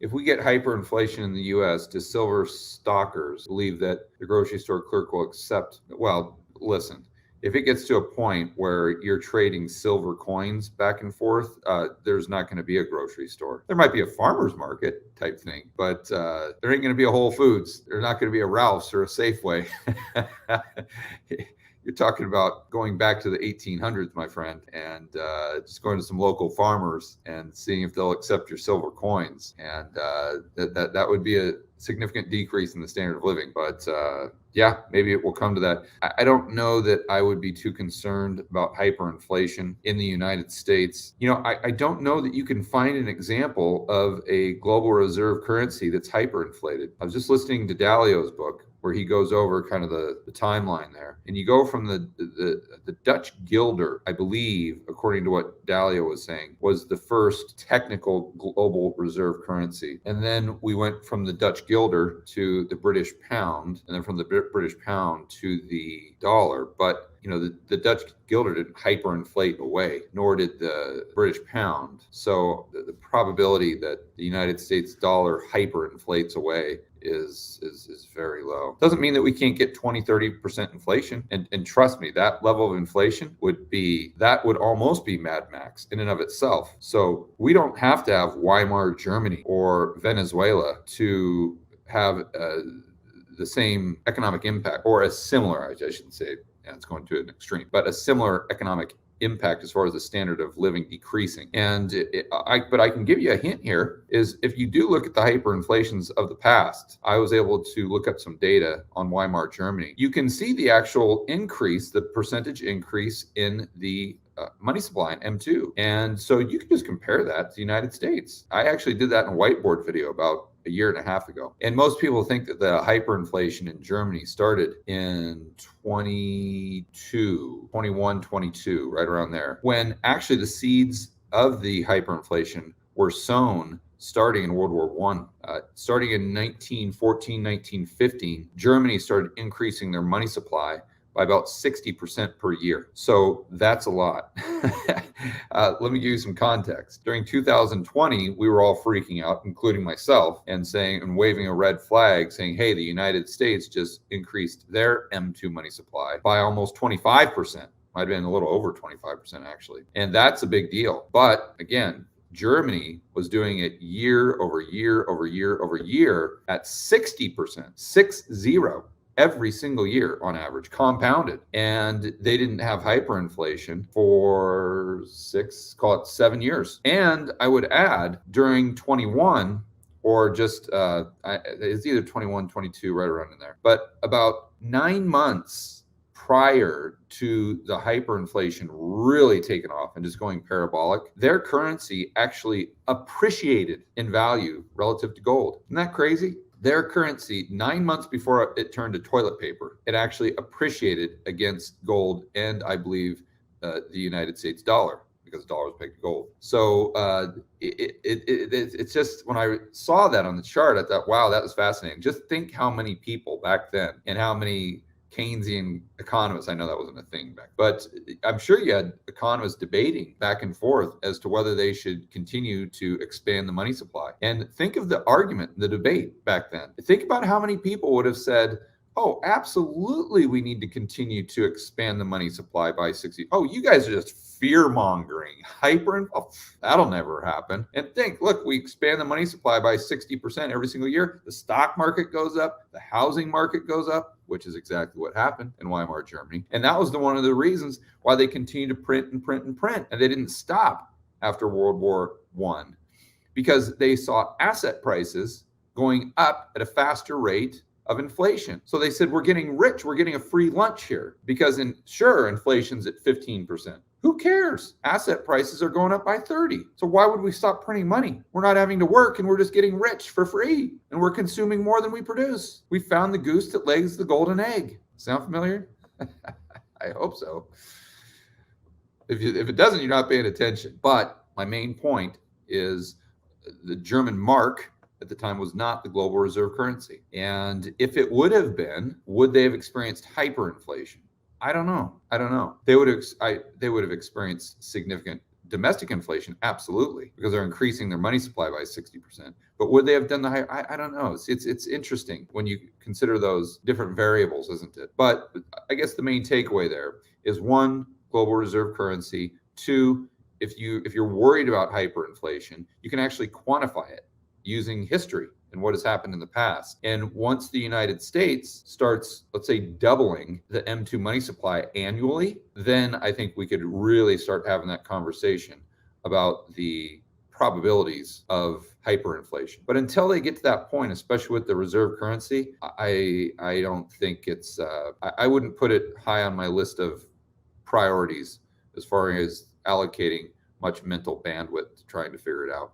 if we get hyperinflation in the US, do silver stockers believe that the grocery store clerk will accept? Well, listen, if it gets to a point where you're trading silver coins back and forth, there's not going to be a grocery store. There might be a farmer's market type thing, but there ain't going to be a Whole Foods. There's not going to be a Ralph's or a Safeway. You're talking about going back to the 1800s, my friend, and just going to some local farmers and seeing if they'll accept your silver coins. And that would be a significant decrease in the standard of living. But yeah, maybe it will come to that. I don't know that I would be too concerned about hyperinflation in the United States. You know, I don't know that you can find an example of a global reserve currency that's hyperinflated. I was just listening to Dalio's book, where he goes over kind of the timeline there. And you go from the Dutch guilder, I believe, according to what Dalio was saying, was the first technical global reserve currency. And then we went from the Dutch guilder to the British pound, and then from the British pound to the dollar. But you know, the Dutch guilder didn't hyperinflate away, nor did the British pound. So the probability that the United States dollar hyperinflates away is very low. Doesn't mean that we can't get 20-30% inflation. And trust me, that level of inflation would almost be Mad Max in and of itself. So we don't have to have Weimar Germany or Venezuela to have the same economic impact, or a similar, I shouldn't say, it's going to an extreme, but a similar economic impact as far as the standard of living decreasing. And but I can give you a hint here, is if you do look at the hyperinflations of the past, I was able to look up some data on Weimar Germany. You can see the actual increase, the percentage increase in the money supply in M2. And so you can just compare that to the United States. I actually did that in a whiteboard video about a year and a half ago. And most people think that the hyperinflation in Germany started in 21, 22, right around there, when actually the seeds of the hyperinflation were sown starting in World War I. Starting in 1914, 1915, Germany started increasing their money supply by about 60% per year. So that's a lot. Let me give you some context. During 2020, we were all freaking out, including myself, and waving a red flag saying, hey, the United States just increased their M2 money supply by almost 25%. Might have been a little over 25% actually. And that's a big deal. But again, Germany was doing it year over year over year over year at 60%, 60, every single year on average, compounded. And they didn't have hyperinflation for 7 years. And I would add, during 21, or just, it's either 21, 22, right around in there, but about 9 months prior to the hyperinflation really taking off and just going parabolic, their currency actually appreciated in value relative to gold. Isn't that crazy? Their currency, 9 months before it turned to toilet paper, it actually appreciated against gold and, I believe, the United States dollar, because the dollar was pegged to gold. So it's just, when I saw that on the chart, I thought, wow, that was fascinating. Just think how many people back then, and how many Keynesian economists, I know that wasn't a thing back, but I'm sure you had economists debating back and forth as to whether they should continue to expand the money supply. And think of the argument, the debate back then. Think about how many people would have said, oh, absolutely, we need to continue to expand the money supply by 60. Oh, you guys are just fear-mongering, that'll never happen. And think, look, we expand the money supply by 60% every single year. The stock market goes up, the housing market goes up, which is exactly what happened in Weimar Germany. And that was one of the reasons why they continued to print and print and print. And they didn't stop after World War I, because they saw asset prices going up at a faster rate of inflation. So they said, we're getting rich, we're getting a free lunch here, because inflation's at 15%. Who cares? Asset prices are going up by 30. So why would we stop printing money? We're not having to work, and we're just getting rich for free, and we're consuming more than we produce. We found the goose that lays the golden egg. Sound familiar? I hope so. If it doesn't, you're not paying attention. But my main point is the German mark at the time was not the global reserve currency. And if it would have been, would they have experienced hyperinflation? I don't know. They would have experienced significant domestic inflation? Absolutely, because they're increasing their money supply by 60%. But would they have done the higher? I don't know. It's interesting when you consider those different variables, isn't it? But I guess the main takeaway there is one, global reserve currency. Two, if you're worried about hyperinflation, you can actually quantify it using history and what has happened in the past. And once the United States starts, let's say, doubling the M2 money supply annually, then I think we could really start having that conversation about the probabilities of hyperinflation. But until they get to that point, especially with the reserve currency, I don't think it's, I wouldn't put it high on my list of priorities as far as allocating much mental bandwidth to trying to figure it out.